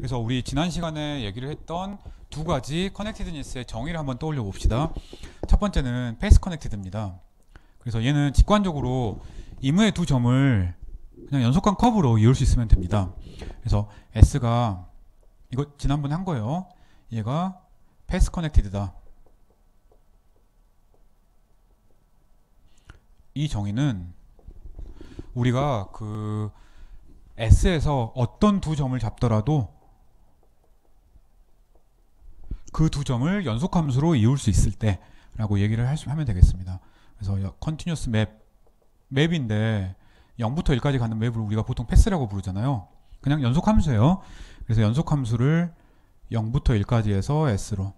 그래서 우리 지난 시간에 얘기를 했던 두 가지 커넥티드니스의 정의를 한번 떠올려 봅시다. 첫 번째는 패스 커넥티드입니다. 그래서 얘는 직관적으로 임의의 두 점을 그냥 연속한 커브로 이을 수 있으면 됩니다. 그래서 S가 이거 지난번에 한 거예요. 얘가 패스 커넥티드다. 이 정의는 우리가 그 S에서 어떤 두 점을 잡더라도 그 두 점을 연속함수로 이을 수 있을 때 라고 얘기를 하면 되겠습니다. 그래서 컨티뉴어스 맵인데 0부터 1까지 가는 맵을 우리가 보통 패스라고 부르잖아요. 그냥 연속함수예요. 그래서 연속함수를 0부터 1까지 해서 S로,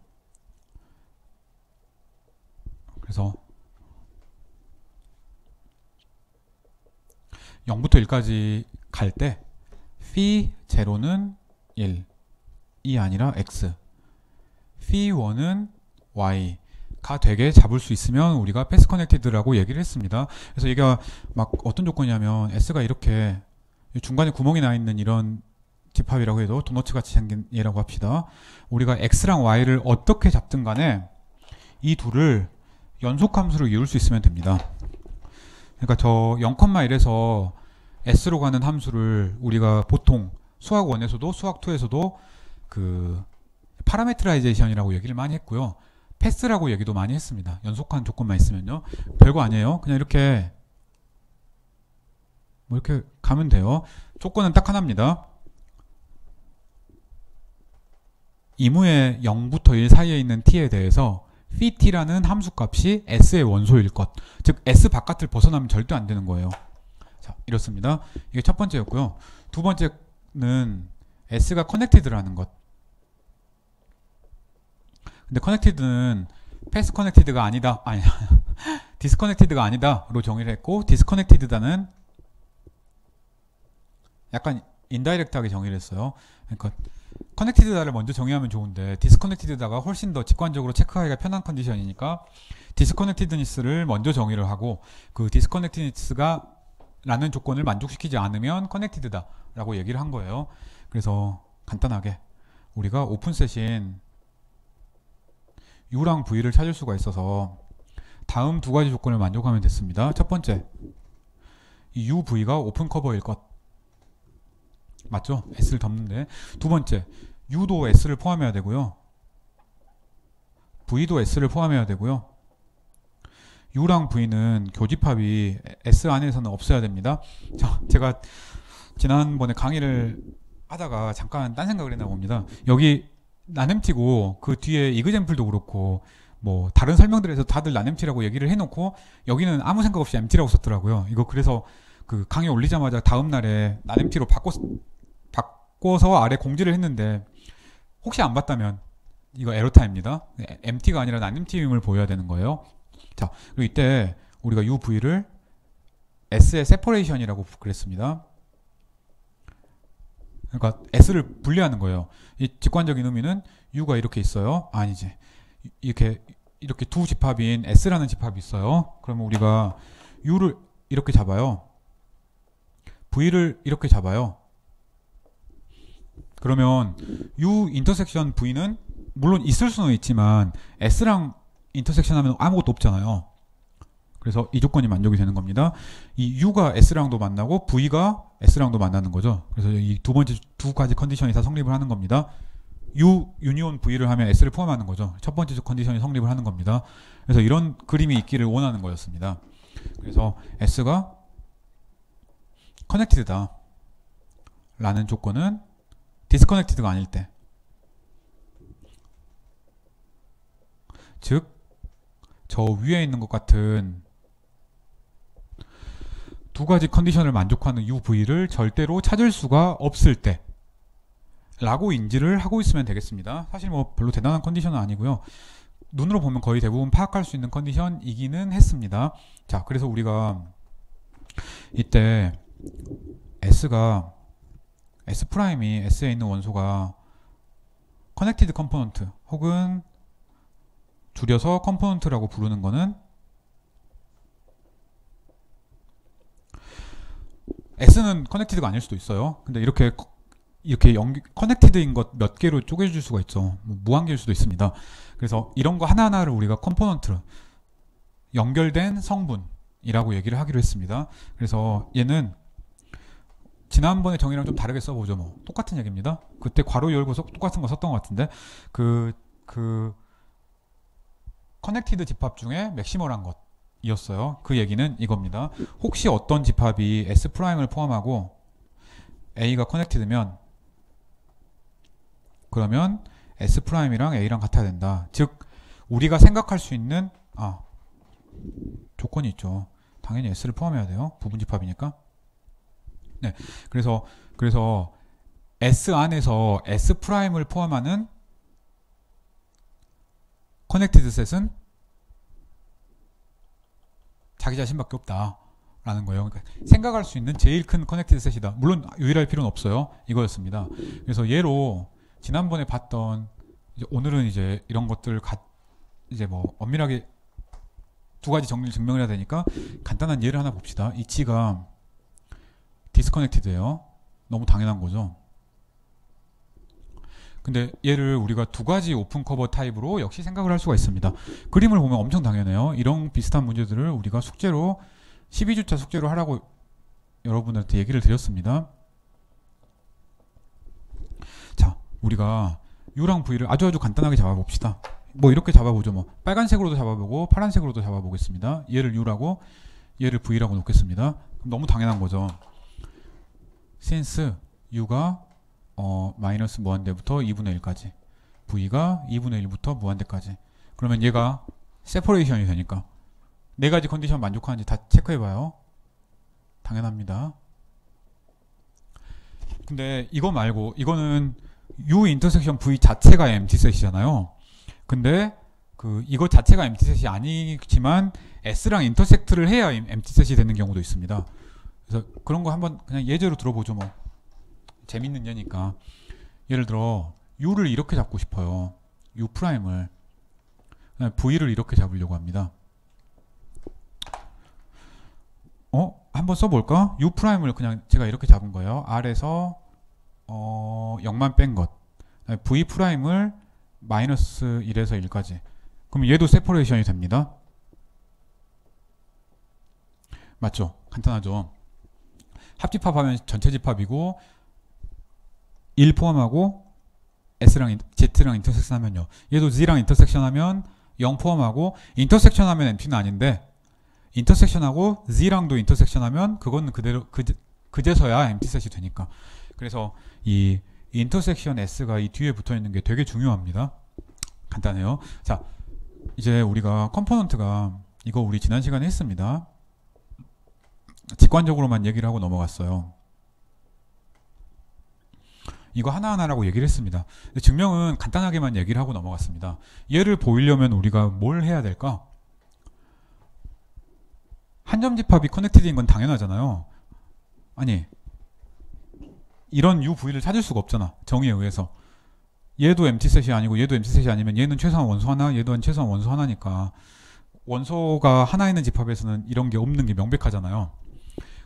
그래서 0부터 1까지 갈 때 phi 제로는 1이 아니라 x, phi 1은 y가 되게 잡을 수 있으면 우리가 패스 커넥티드라고 얘기를 했습니다. 그래서 얘가 막 어떤 조건이냐면 S가 이렇게 중간에 구멍이 나 있는 이런 집합이라고 해도 도너츠 같이 생긴 얘라고 합시다. 우리가 x랑 y를 어떻게 잡든 간에 이 둘을 연속함수로 이을 수 있으면 됩니다. 그러니까 저 0,1에서 s로 가는 함수를 우리가 보통 수학 1에서도 수학 2에서도 그 파라메트라이제이션이라고 얘기를 많이 했고요. 패스라고 얘기도 많이 했습니다. 연속한 조건만 있으면요. 별거 아니에요. 그냥 이렇게 뭐 이렇게 가면 돼요. 조건은 딱 하나입니다. 이무의 0부터 1 사이에 있는 t에 대해서 phi t라는 함수값이 s의 원소일 것. 즉 s 바깥을 벗어나면 절대 안 되는 거예요. 자, 이렇습니다. 이게 첫 번째였고요. 두 번째는 s가 커넥티드라는 것. 근데 커넥티드는 패스 커넥티드가 아니다, 아니 디스커넥티드가 아니다로 정의를 했고, 디스커넥티드다는 약간 인다이렉트하게 정의를 했어요. 그러니까 커넥티드다를 먼저 정의하면 좋은데 디스커넥티드다가 훨씬 더 직관적으로 체크하기가 편한 컨디션이니까 디스커넥티드니스를 먼저 정의를 하고, 그 디스커넥티드니스가 라는 조건을 만족시키지 않으면 커넥티드다 라고 얘기를 한 거예요. 그래서 간단하게 우리가 오픈셋인 U랑 V를 찾을 수가 있어서 다음 두 가지 조건을 만족하면 됐습니다. 첫 번째, 이 U, V가 오픈 커버일 것. 맞죠? S를 덮는데. 두 번째, U도 S를 포함해야 되고요. V도 S를 포함해야 되고요. U랑 V는 교집합이 S 안에서는 없어야 됩니다. 자, 제가 지난번에 강의를 하다가 잠깐 딴 생각을 했나 봅니다. 여기 나넴티고 그 뒤에 이그젬플도 그렇고 뭐 다른 설명들에서 다들 나넴티라고 얘기를 해놓고 여기는 아무 생각 없이 엠티라고 썼더라고요. 이거 그래서 그 강의 올리자마자 다음 날에 나넴티로 바꿔서 아래 공지를 했는데 혹시 안 봤다면 이거 에러타입니다. 엠티가 아니라 나넴티임을 보여야 되는 거예요. 자, 그리고 이때 우리가 UV를 S의 세퍼레이션이라고 그랬습니다. 그러니까 S를 분리하는 거예요. 이 직관적인 의미는 U가 이렇게 있어요. 아니지. 이렇게 두 집합인 S라는 집합이 있어요. 그러면 우리가 U를 이렇게 잡아요. V를 이렇게 잡아요. 그러면 U 인터섹션 V는 물론 있을 수는 있지만 S랑 인터섹션 하면 아무것도 없잖아요. 그래서 이 조건이 만족이 되는 겁니다. 이 U가 S랑도 만나고 V가 S랑도 만나는 거죠. 그래서 이 두 번째 두 가지 컨디션이 다 성립을 하는 겁니다. U 유니온 V를 하면 S를 포함하는 거죠. 첫 번째 컨디션이 성립을 하는 겁니다. 그래서 이런 그림이 있기를 원하는 거였습니다. 그래서 S가 커넥티드다 라는 조건은 디스커넥티드가 아닐 때, 즉 저 위에 있는 것 같은 두 가지 컨디션을 만족하는 UV를 절대로 찾을 수가 없을 때 라고 인지를 하고 있으면 되겠습니다. 사실 뭐 별로 대단한 컨디션은 아니고요. 눈으로 보면 거의 대부분 파악할 수 있는 컨디션이기는 했습니다. 자, 그래서 우리가 이때 S가 S'이 S에 있는 원소가 커넥티드 컴포넌트 혹은 줄여서 컴포넌트라고 부르는 거는 S는 커넥티드가 아닐 수도 있어요. 근데 이렇게 이렇게 커넥티드인 것 몇 개로 쪼개줄 수가 있죠. 뭐 무한개일 수도 있습니다. 그래서 이런 거 하나하나를 우리가 컴포넌트, 연결된 성분이라고 얘기를 하기로 했습니다. 그래서 얘는 지난번에 정의랑 좀 다르게 써보죠. 뭐 똑같은 얘기입니다. 그때 괄호 열고 똑같은 거 썼던 것 같은데 그 커넥티드 집합 중에 맥시멀한 것이었어요. 그 얘기는 이겁니다. 혹시 어떤 집합이 S'을 포함하고 A가 커넥티드면 그러면 S'이랑 A랑 같아야 된다. 즉 우리가 생각할 수 있는 조건이 있죠. 당연히 S를 포함해야 돼요. 부분 집합이니까. 네, 그래서 S 안에서 S'을 포함하는 커넥티드 셋은 자기 자신밖에 없다라는 거예요. 그러니까 생각할 수 있는 제일 큰 커넥티드 셋이다. 물론 유일할 필요는 없어요. 이거였습니다. 그래서 예로 지난번에 봤던 오늘은 이제 이런 것들 이제 뭐 엄밀하게 두 가지 정리를 증명해야 되니까 간단한 예를 하나 봅시다. 이 G가 디스커넥티드예요. 너무 당연한 거죠. 근데 얘를 우리가 두 가지 오픈 커버 타입으로 역시 생각을 할 수가 있습니다. 그림을 보면 엄청 당연해요. 이런 비슷한 문제들을 우리가 숙제로 12주차 숙제로 하라고 여러분들한테 얘기를 드렸습니다. 자, 우리가 U랑 V를 아주 간단하게 잡아봅시다. 뭐 이렇게 잡아보죠. 뭐 빨간색으로도 잡아보고 파란색으로도 잡아보겠습니다. 얘를 U라고 얘를 V라고 놓겠습니다. 그럼 너무 당연한 거죠. since U가 마이너스 무한대부터 2분의 1까지 V가 2분의 1부터 무한대까지 그러면 얘가 세퍼레이션이 되니까 네 가지 컨디션 만족하는지 다 체크해봐요. 당연합니다. 근데 이거 말고 이거는 U 인터섹션 V 자체가 MT셋이잖아요. 근데 이거 자체가 MT셋이 아니지만 S랑 인터섹트를 해야 MT셋이 되는 경우도 있습니다. 그래서 그런 거 한번 그냥 예제로 들어보죠. 뭐 재밌는 예니까. 예를 들어 U를 이렇게 잡고 싶어요. U 프라임을 V를 이렇게 잡으려고 합니다. 한번 써볼까? U 프라임을 그냥 제가 이렇게 잡은 거예요. R에서 0만 뺀 것. V 프라임을 마이너스 1에서 1까지. 그럼 얘도 세퍼레이션이 됩니다. 맞죠? 간단하죠? 합집합하면 전체 집합이고 1 포함하고 S랑 Z랑 인터섹션 하면요. 얘도 Z랑 인터섹션 하면 0 포함하고 인터섹션 하면 MT는 아닌데 인터섹션하고 Z랑도 인터섹션 하면 그건 그대로 그제서야 MT셋이 되니까. 그래서 이 인터섹션 S가 이 뒤에 붙어 있는 게 되게 중요합니다. 간단해요. 자, 이제 우리가 컴포넌트가 이거 우리 지난 시간에 했습니다. 직관적으로만 얘기를 하고 넘어갔어요. 이거 하나하나라고 얘기를 했습니다. 증명은 간단하게만 얘기를 하고 넘어갔습니다. 얘를 보이려면 우리가 뭘 해야 될까? 한 점 집합이 커넥티드인 건 당연하잖아요. 아니, 이런 UV를 찾을 수가 없잖아. 정의에 의해서. 얘도 MT셋이 아니고 얘도 MT셋이 아니면 얘는 최소한 원소 하나, 얘도 최소한 원소 하나니까 원소가 하나 있는 집합에서는 이런 게 없는 게 명백하잖아요.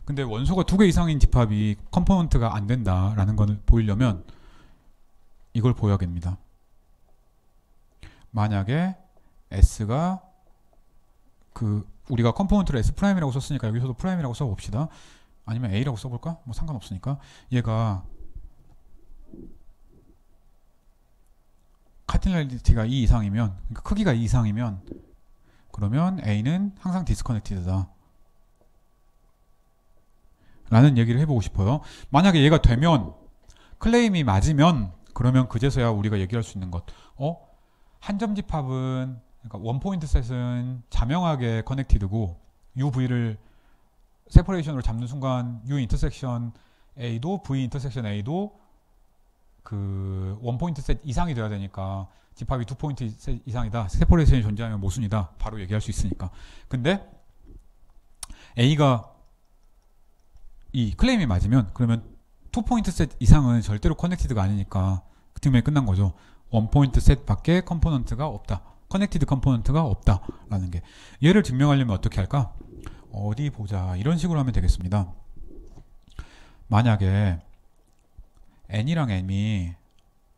근데 원소가 두 개 이상인 집합이 컴포넌트가 안 된다라는 걸 보이려면 이걸 보여야겠습니다. 만약에 S가 우리가 컴포넌트를 S'이라고 썼으니까 여기서도 프라임이라고 써봅시다. 아니면 A라고 써볼까? 뭐 상관없으니까. 얘가 카티널리티가 2 이상이면, 그러니까 크기가 2 이상이면 그러면 A는 항상 디스커넥티드다 라는 얘기를 해보고 싶어요. 만약에 얘가 되면, 클레임이 맞으면 그러면 그제서야 우리가 얘기할 수 있는 것. 한 점 집합은, 그러니까 원포인트 셋은 자명하게 커넥티드고 UV를 세퍼레이션으로 잡는 순간 U 인터섹션 A도 V 인터섹션 A도 원포인트 셋 이상이 돼야 되니까 집합이 2포인트 셋 이상이다. 세퍼레이션이 존재하면 모순이다. 바로 얘기할 수 있으니까. 근데 A가 이 클레임이 맞으면 그러면 2포인트 셋 이상은 절대로 커넥티드가 아니니까 그 팀에 끝난 거죠. 원포인트 셋 밖에 컴포넌트가 없다. 커넥티드 컴포넌트가 없다라는 게. 얘를 증명하려면 어떻게 할까? 어디 보자. 이런 식으로 하면 되겠습니다. 만약에 n이랑 m이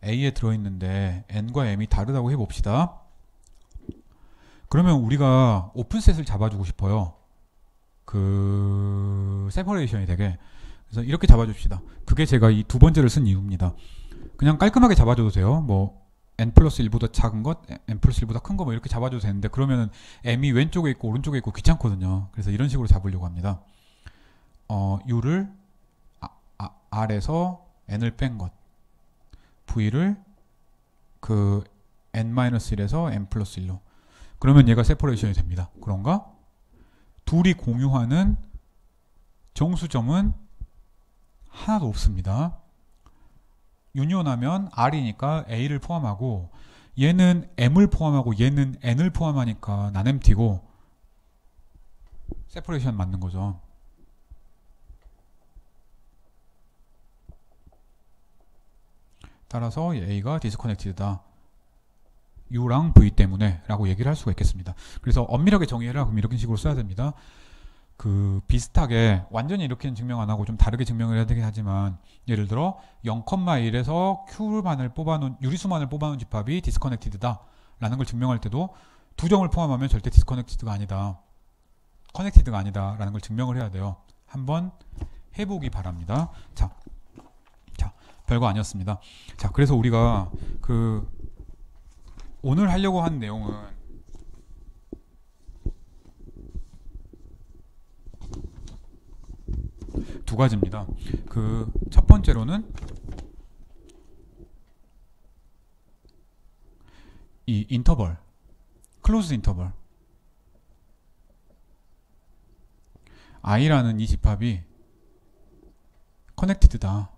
a에 들어있는데 n과 m이 다르다고 해봅시다. 그러면 우리가 오픈셋을 잡아주고 싶어요. 그 세퍼레이션이 되게. 그래서 이렇게 잡아줍시다. 그게 제가 이 두 번째를 쓴 이유입니다. 그냥 깔끔하게 잡아줘도 돼요. 뭐 n 플러스 1보다 작은 것, n 플러스 1보다 큰 거 뭐 이렇게 잡아줘도 되는데, 그러면은 m이 왼쪽에 있고 오른쪽에 있고 귀찮거든요. 그래서 이런 식으로 잡으려고 합니다. u를 r에서 n을 뺀 것, v를 그 n-1에서 n 플러스 1로. 그러면 얘가 세퍼레이션이 됩니다. 그런가? 둘이 공유하는 정수점은 하나도 없습니다. 유니온하면 R이니까 A를 포함하고, 얘는 M을 포함하고 얘는 N을 포함하니까 non-empty고 세퍼레이션 맞는 거죠. 따라서 A가 디스커넥티드다. U랑 V 때문에 라고 얘기를 할 수가 있겠습니다. 그래서 엄밀하게 정의해라 그럼 이런 식으로 써야 됩니다. 그 비슷하게 완전히 이렇게는 증명 안 하고 좀 다르게 증명을 해야 되긴 하지만, 예를 들어 0,1에서 Q만을 뽑아놓은 유리수만을 뽑아놓은 집합이 디스커넥티드다 라는 걸 증명할 때도 두 점을 포함하면 절대 디스커넥티드가 아니다, 커넥티드가 아니다 라는 걸 증명을 해야 돼요. 한번 해보기 바랍니다. 자, 별거 아니었습니다. 자, 그래서 우리가 그 오늘 하려고 한 내용은 두 가지입니다. 그 첫 번째로는 이 인터벌, 클로즈드 인터벌, i라는 이 집합이 커넥티드다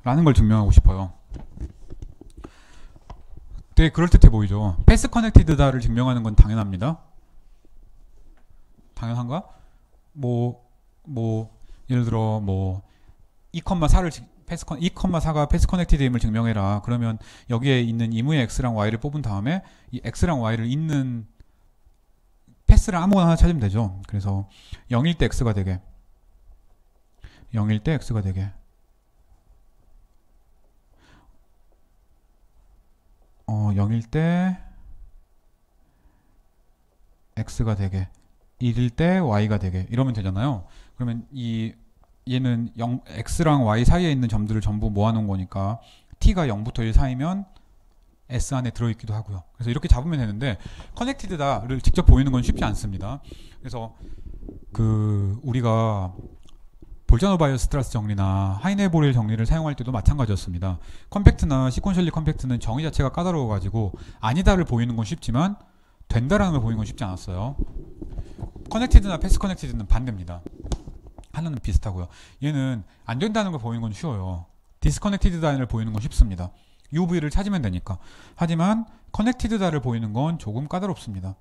라는 걸 증명하고 싶어요. 되게 그럴듯해 보이죠. 패스 커넥티드다를 증명하는 건 당연합니다. 당연한가? 예를 들어 2,4를 2,4가 패스 커넥티드임을 증명해라. 그러면 여기에 있는 이무의 x랑 y를 뽑은 다음에 이 x랑 y를 있는 패스를 아무거나 하나 찾으면 되죠. 그래서 0일 때 x가 되게, 0일 때 x가 되게, 0일 때 x가 되게, 1일 때 y가 되게, 이러면 되잖아요. 그러면 얘는 x랑 y 사이에 있는 점들을 전부 모아놓은 거니까 t가 0부터 1 사이면 s 안에 들어있기도 하고요. 그래서 이렇게 잡으면 되는데, 커넥티드다를 직접 보이는 건 쉽지 않습니다. 그래서 그 우리가 볼자노바이어스트라스 정리나 하이네보릴 정리를 사용할 때도 마찬가지였습니다. 컴팩트나 시퀀셜리 컴팩트는 정의 자체가 까다로워가지고 아니다를 보이는 건 쉽지만 된다라는 걸 보이는 건 쉽지 않았어요. 커넥티드나 패스 커넥티드는 반대입니다. 하나는 비슷하고요. 얘는 안 된다는 걸 보이는 건 쉬워요. 디스커넥티드다를 보이는 건 쉽습니다. UV를 찾으면 되니까. 하지만 커넥티드다를 보이는 건 조금 까다롭습니다.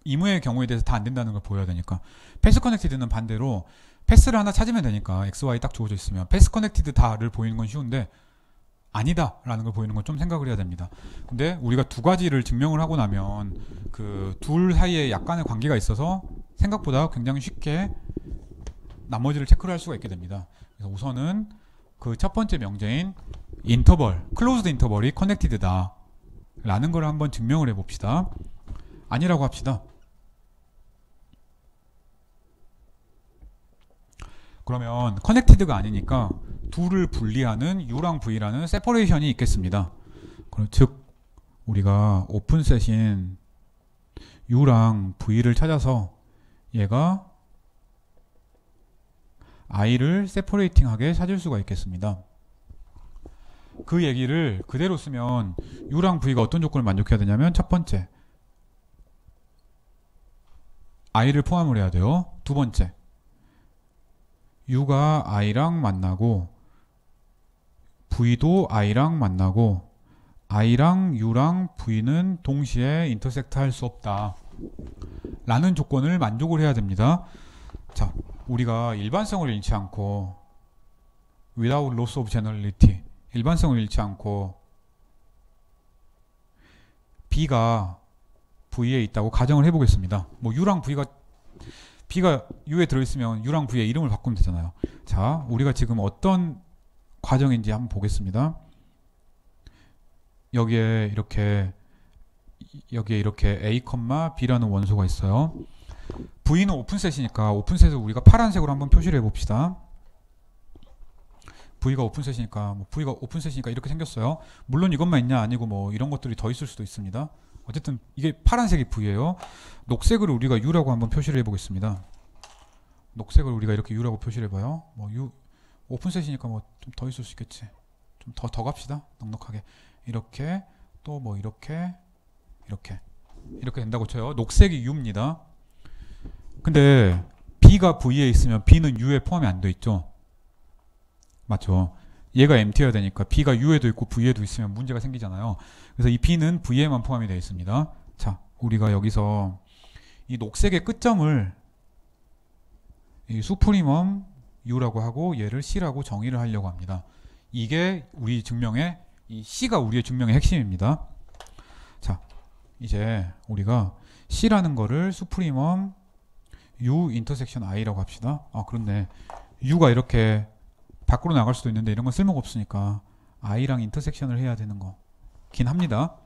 이무의 경우에 대해서 다 안 된다는 걸 보여야 되니까. 패스 커넥티드는 반대로 패스를 하나 찾으면 되니까, XY 딱 주어져 있으면 패스 커넥티드다를 보이는 건 쉬운데 아니다 라는 걸 보이는 건 좀 생각을 해야 됩니다. 근데 우리가 두 가지를 증명을 하고 나면 그 둘 사이에 약간의 관계가 있어서 생각보다 굉장히 쉽게 나머지를 체크를 할 수가 있게 됩니다. 그래서 우선은 그 첫 번째 명제인 인터벌, 클로즈드 인터벌이 커넥티드다 라는 걸 한번 증명을 해 봅시다. 아니라고 합시다. 그러면 커넥티드가 아니니까 둘을 분리하는 U랑 V라는 세퍼레이션이 있겠습니다. 즉 우리가 오픈셋인 U랑 V를 찾아서 얘가 I를 세퍼레이팅하게 찾을 수가 있겠습니다. 그 얘기를 그대로 쓰면 U랑 V가 어떤 조건을 만족해야 되냐면, 첫 번째 I를 포함을 해야 돼요. 두 번째 U가 I랑 만나고 V도 I랑 만나고 I랑 U랑 V는 동시에 인터섹트 할 수 없다 라는 조건을 만족을 해야 됩니다. 자, 우리가 일반성을 잃지 않고 without loss of generality, 일반성을 잃지 않고 B가 V에 있다고 가정을 해보겠습니다. U랑 V가 B가 U에 들어있으면 U랑 V의 이름을 바꾸면 되잖아요. 자, 우리가 지금 어떤 과정인지 한번 보겠습니다. 여기에 이렇게 A, B라는 원소가 있어요. V는 오픈셋이니까 오픈셋을 우리가 파란색으로 한번 표시를 해봅시다. V가 오픈셋이니까 이렇게 생겼어요. 물론 이것만 있냐 아니고 뭐 이런 것들이 더 있을 수도 있습니다. 어쨌든 이게 파란색이 V예요. 녹색을 우리가 U라고 한번 표시를 해보겠습니다. 녹색을 우리가 이렇게 U라고 표시를 해봐요. 뭐 U 오픈셋이니까 뭐 좀 더 있을 수 있겠지. 좀 더 갑시다. 넉넉하게 이렇게 또 뭐 이렇게 된다고 쳐요. 녹색이 U입니다. 근데 B가 V에 있으면 B는 U에 포함이 안 돼 있죠. 맞죠? 얘가 empty여야 되니까 B가 U에도 있고 V에도 있으면 문제가 생기잖아요. 그래서 이 B는 V에만 포함이 되어 있습니다. 자, 우리가 여기서 이 녹색의 끝점을 이 수프리멈 U라고 하고 얘를 C라고 정의를 하려고 합니다. 이게 우리 증명의 이 C가 우리의 증명의 핵심입니다. 자, 이제 우리가 C라는 거를 수프리멈 U 인터섹션 I라고 합시다. 아, 그렇네. U가 이렇게 밖으로 나갈 수도 있는데 이런 건 쓸모가 없으니까 I랑 인터섹션을 해야 되는 거긴 합니다.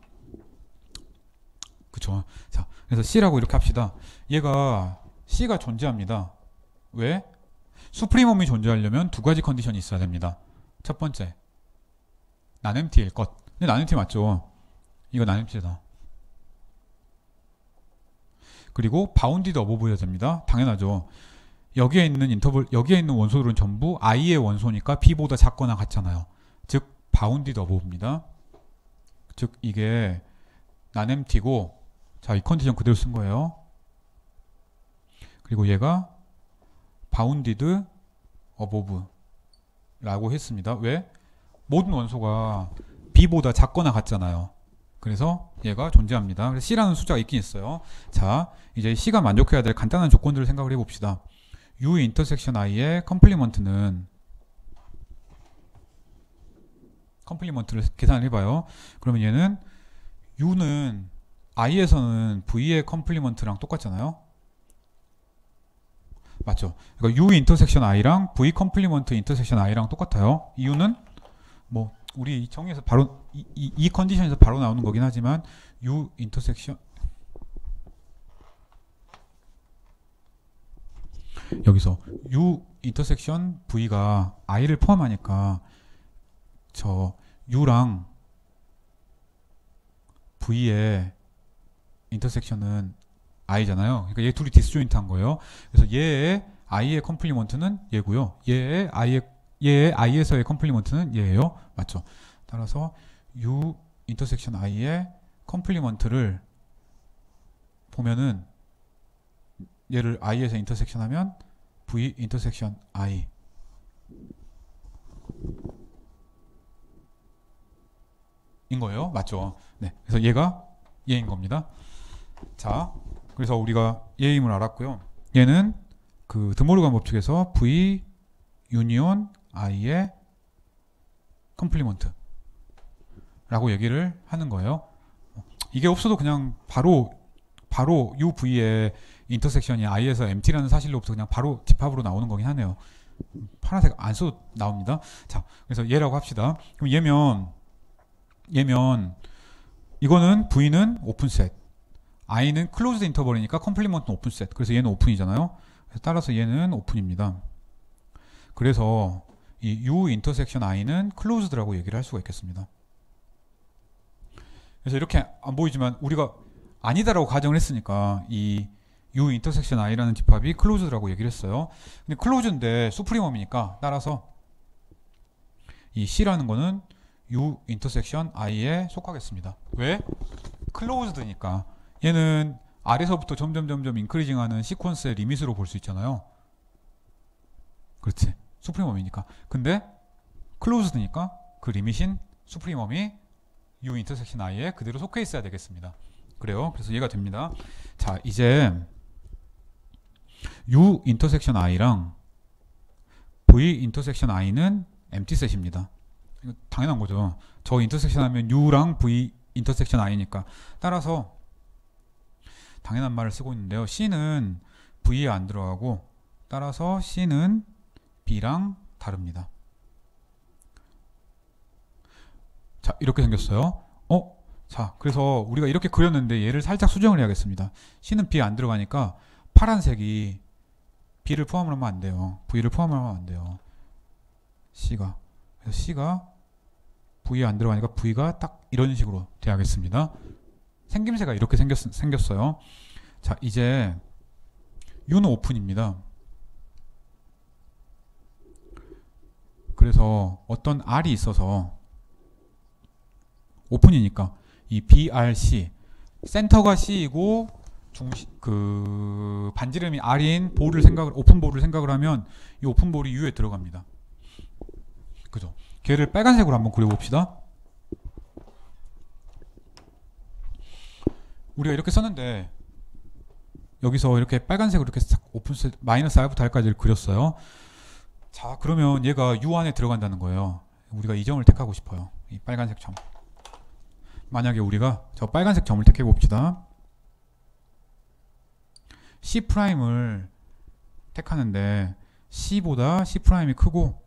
그쵸? 자, 그래서 C라고 이렇게 합시다. 얘가 C가 존재합니다. 왜? 수프리멈이 존재하려면 두 가지 컨디션이 있어야 됩니다. 첫 번째, 난엠티일 것. 근데 난엠티 맞죠? 이거 난엠티다. 그리고 바운디드 어버브여야 됩니다. 당연하죠. 여기에 있는 원소들은 전부 I의 원소니까 B보다 작거나 같잖아요. 즉 바운디드 어버브입니다. 즉 이게 난엠티고, 자, 이 컨디션 그대로 쓴 거예요. 그리고 얘가 바운디드 어버브라고 했습니다. 왜? 모든 원소가 B보다 작거나 같잖아요. 그래서 얘가 존재합니다. 그래서 C라는 숫자가 있긴 있어요. 자, 이제 C가 만족해야 될 간단한 조건들을 생각을 해봅시다. U 인터섹션 I의 컴플리먼트를 계산을 해봐요. 그러면 얘는 U는 I에서는 V의 컴플리먼트랑 똑같잖아요. 맞죠? 그러니까 U 인터섹션 I랑 V 컴플리먼트 인터섹션 I랑 똑같아요. 이유는 뭐 우리 정의에서 바로 이 컨디션에서 바로 나오는 거긴 하지만 U 인터섹션 여기서 U 인터섹션 V가 I를 포함하니까 저 U랑 V의 인터섹션은 I잖아요. 그러니까 얘 둘이 디스조인트한 거예요. 그래서 얘의 I의 컴플리먼트는 얘고요. 얘의 I에서의 컴플리먼트는 얘예요. 맞죠? 따라서 U 인터섹션 I의 컴플리먼트를 보면은 얘를 I에서 인터섹션 하면 V 인터섹션 I 인 거예요. 맞죠? 네. 그래서 얘가 얘인 겁니다. 자, 그래서 우리가 얘임을 알았고요. 얘는 그 드모르간 법칙에서 V 유니온 I의 컴플리먼트 라고 얘기를 하는 거예요. 이게 없어도 그냥 바로 UV의 인터섹션이 I에서 MT라는 사실로부터 그냥 바로 집합으로 나오는 거긴 하네요. 파란색 안 써도 나옵니다. 자, 그래서 얘라고 합시다. 그럼 얘면 이거는 V는 오픈셋, I는 클로즈드 인터벌이니까 컴플리먼트는 오픈셋. 그래서 얘는 오픈이잖아요. 그래서 따라서 얘는 오픈입니다. 그래서 이 U 인터섹션 I는 클로즈드라고 얘기를 할 수가 있겠습니다. 그래서 이렇게 안 보이지만 우리가 아니다라고 가정을 했으니까 이 U 인터섹션 I라는 집합이 클로즈드라고 얘기를 했어요. 근데 클로즈인데 수프리멈이니까 따라서 이 C라는 거는 U 인터섹션 I에 속하겠습니다. 왜? 클로즈드니까. 얘는 아래서부터 점점 인크리징하는 시퀀스의 리밋으로 볼 수 있잖아요. 그렇지. 수프리멈이니까. 근데 클로즈드니까 그 리밋인 수프리멈이 U 인터섹션 I에 그대로 속해 있어야 되겠습니다. 그래요. 그래서 얘가 됩니다. 자, 이제 U 인터섹션 I랑 V 인터섹션 I는 엠티셋입니다. 이거 당연한 거죠. 저 인터섹션 하면 U랑 V 인터섹션 I니까. 따라서 당연한 말을 쓰고 있는데요. C는 V에 안 들어가고 따라서 C는 B랑 다릅니다. 자, 이렇게 생겼어요. 자, 그래서 우리가 이렇게 그렸는데 얘를 살짝 수정을 해야겠습니다. C는 B에 안 들어가니까 파란색이 B를 포함하면 안 돼요. V를 포함하면 안 돼요. C가. 그래서 C가 V에 안 들어가니까 V가 딱 이런 식으로 돼야겠습니다. 생김새가 이렇게 생겼어요. 자, 이제 U는 오픈입니다. 그래서 어떤 R이 있어서 오픈이니까 이 BRC 센터가 C이고 반지름이 R인 오픈 볼을 생각을 하면 이 오픈 볼이 U에 들어갑니다. 그죠? 걔를 빨간색으로 한번 그려봅시다. 우리가 이렇게 썼는데 여기서 이렇게 빨간색으로 이렇게 오픈셋 마이너스 R부터 R까지를 그렸어요. 자, 그러면 얘가 U 안에 들어간다는 거예요. 우리가 이 점을 택하고 싶어요. 이 빨간색 점. 만약에 우리가 저 빨간색 점을 택해 봅시다. C'을 택하는데 C보다 C'이 크고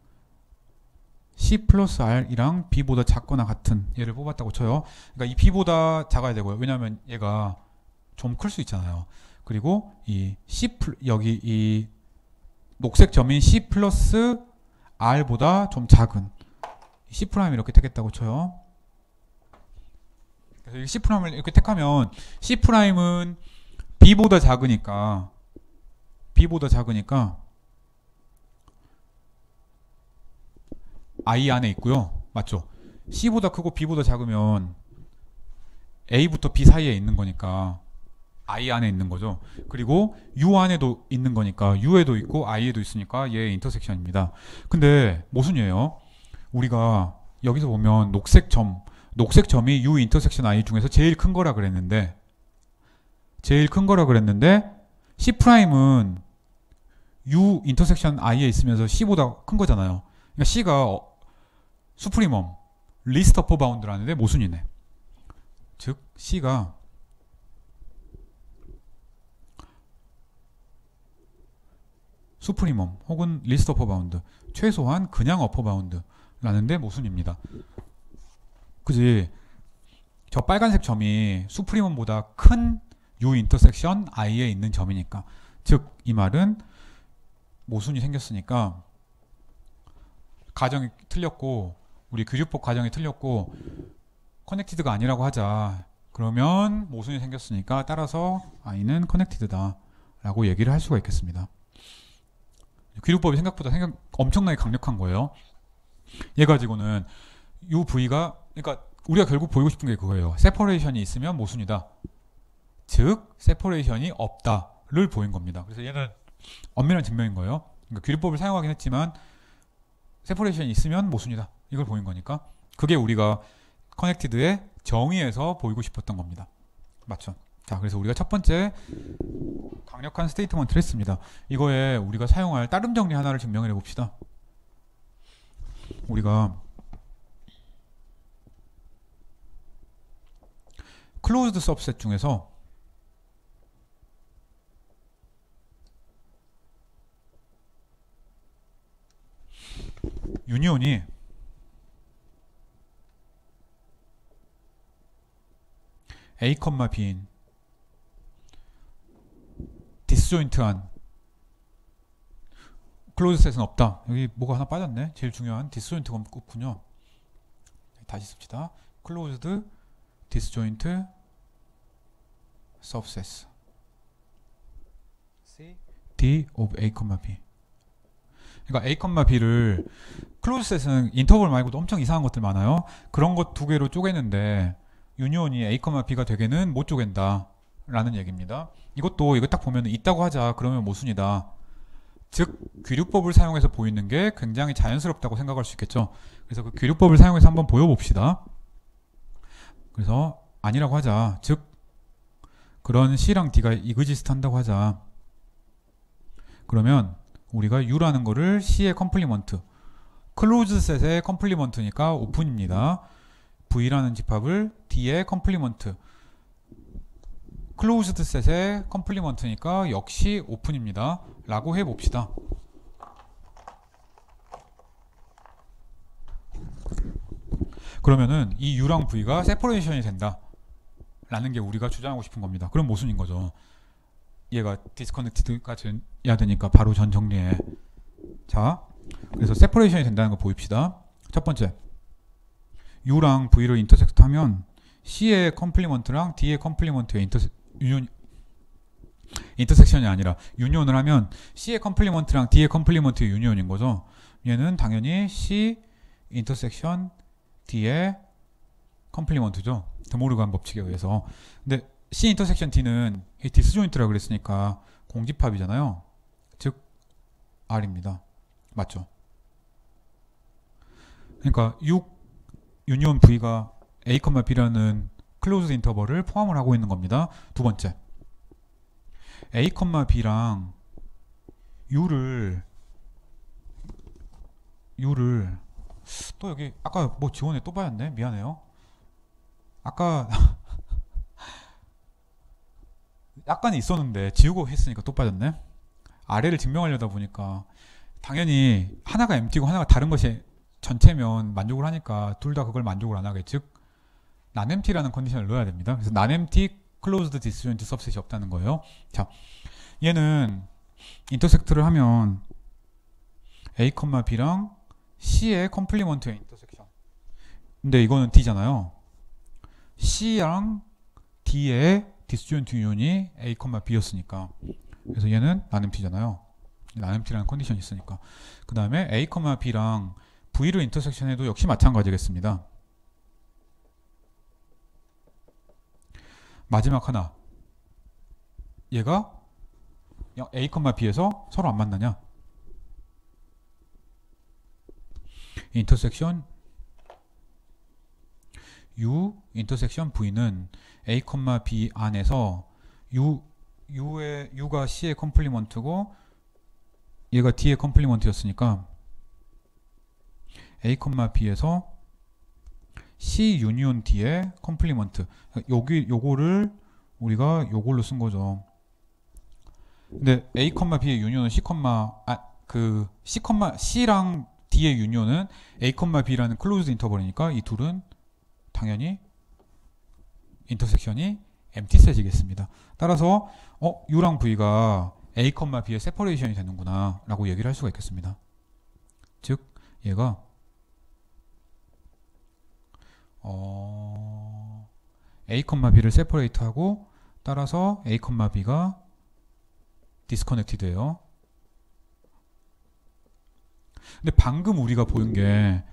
C 플러스 R이랑 B보다 작거나 같은 얘를 뽑았다고 쳐요. 그러니까 이 B보다 작아야 되고요. 왜냐하면 얘가 좀 클 수 있잖아요. 그리고 이 여기 이 녹색 점인 C 플러스 R보다 좀 작은 C' 이렇게 택했다고 쳐요. 그래서 이 C'을 이렇게 택하면 C'은 B보다 작으니까 I 안에 있고요. 맞죠? C보다 크고 B보다 작으면 A부터 B 사이에 있는 거니까 I 안에 있는 거죠. 그리고 U 안에도 있는 거니까 U에도 있고 I에도 있으니까 얘의 인터섹션입니다. 근데 모순이에요. 우리가 여기서 보면 녹색 점이 U 인터섹션 I 중에서 제일 큰 거라 그랬는데 C'은 U 인터섹션 I에 있으면서 C보다 큰 거잖아요. 그러니까 C가 수프리멈 리스트 어퍼 바운드라는데 모순이네. 즉 C가 수프리멈 혹은 리스트 어퍼 바운드 최소한 그냥 어퍼 바운드라는데 모순입니다. 그지? 저 빨간색 점이 수프리멈보다 큰 U 인터섹션 I에 있는 점이니까. 즉 이 말은 모순이 생겼으니까 가정이 틀렸고 우리 규율법 가정이 틀렸고 커넥티드가 아니라고 하자. 그러면 모순이 생겼으니까 따라서 I는 커넥티드다 라고 얘기를 할 수가 있겠습니다. 규율법이 생각보다 엄청나게 강력한 거예요. 얘 가지고는 UV가 그러니까 우리가 결국 보이고 싶은 게 그거예요. 세퍼레이션이 있으면 모순이다. 즉 세퍼레이션이 없다를 보인 겁니다. 그래서 얘는 엄밀한 증명인 거예요. 그러니까 규율법을 사용하긴 했지만 세퍼레이션이 있으면 모순이다. 이걸 보인 거니까 그게 우리가 커넥티드의 정의에서 보이고 싶었던 겁니다. 맞죠? 자, 그래서 우리가 첫 번째 강력한 스테이트먼트를 했습니다. 이거에 우리가 사용할 따름 정리 하나를 증명해 봅시다. 우리가 클로즈드 서브셋 중에서 유니온이 A, B인 디스조인트한 클로즈 셋은 없다. 여기 뭐가 하나 빠졌네. 제일 중요한 디스조인트가 없군요. 다시 씁시다. 클로즈드 디스조인트 서브셋 D of A, B. 그러니까 A, B를 클로즈 셋은 인터벌 말고도 엄청 이상한 것들 많아요. 그런 것 두 개로 쪼개는데 유니온이 A, B가 되게는 못 쪼갠다 라는 얘기입니다. 이거 딱 보면 있다고 하자. 그러면 모순이다. 즉 규율법을 사용해서 보이는 게 굉장히 자연스럽다고 생각할 수 있겠죠. 그래서 그 규율법을 사용해서 한번 보여봅시다. 그래서 아니라고 하자. 즉 그런 C랑 D가 이그지스트 한다고 하자. 그러면 우리가 U라는 거를 C의 컴플리먼트, 클로즈 셋의 컴플리먼트니까 오픈입니다. V라는 집합을 D의 컴플리먼트, 클로즈드 셋의 컴플리먼트니까 역시 오픈입니다. 라고 해봅시다. 그러면은 이 U랑 V가 세퍼레이션이 된다 라는 게 우리가 주장하고 싶은 겁니다. 그럼 모순인 거죠. 얘가 디스커넥티드가 돼야 되니까 바로 전 정리해. 자, 그래서 세퍼레이션이 된다는 거 보입시다. 첫 번째, U랑 V를 인터섹트 하면 C의 컴플리먼트랑 D의 컴플리먼트의 인터섹션이 아니라 유니온을 하면 C의 컴플리먼트랑 D의 컴플리먼트의 유니온인 거죠. 얘는 당연히 C 인터섹션 D의 컴플리먼트죠. 드모르간 법칙에 의해서. 근데 C 인터섹션 D는 디스조인트라고 그랬으니까 공집합이잖아요. 즉 R입니다. 맞죠? 그러니까 6 유니온 V가 A, B라는 클로즈드 인터벌을 포함을 하고 있는 겁니다. 두 번째, A, B랑 U를 또 여기 아까 뭐 지원에 또 빠졌네. 미안해요. 아까 약간 있었는데 지우고 했으니까 또 빠졌네. 아래를 증명하려다 보니까 당연히 하나가 empty고 하나가 다른 것이 전체면 만족을 하니까 둘 다 그걸 만족을 안 하게. 즉 non-empty라는 컨디션을 넣어야 됩니다. 그래서 non-empty closed disjoint subset이 없다는 거예요. 자, 얘는 인터섹트를 하면 A, B랑 C의 컴플리먼트의 인터섹션. 근데 이거는 D잖아요. C랑 D의 디스조인트 유니온이 A, B였으니까. 그래서 얘는 non-empty잖아요. non-empty라는 컨디션이 있으니까. 그 다음에 A, B랑 V를 인터섹션해도 역시 마찬가지겠습니다. 마지막 하나, 얘가 A, B에서 서로 안 만나냐? 인터섹션 U 인터섹션 V는 A, B 안에서 U가 C의 컴플리먼트고 얘가 D의 컴플리먼트였으니까 A, B에서 C 유니온 D의 컴플리먼트. 요거를 우리가 요걸로 쓴 거죠. 근데 A, B의 유니온은 C랑 D의 유니온은 A, B라는 클로즈드 인터벌이니까 이 둘은 당연히 인터섹션이 empty set이겠습니다. 따라서 U랑 V가 A, B의 세퍼레이션이 되는구나 라고 얘기를 할 수가 있겠습니다. 즉 얘가 A, B를 세퍼레이트하고 따라서 A, B가 디스커넥티드예요. 근데 방금 우리가 보인 게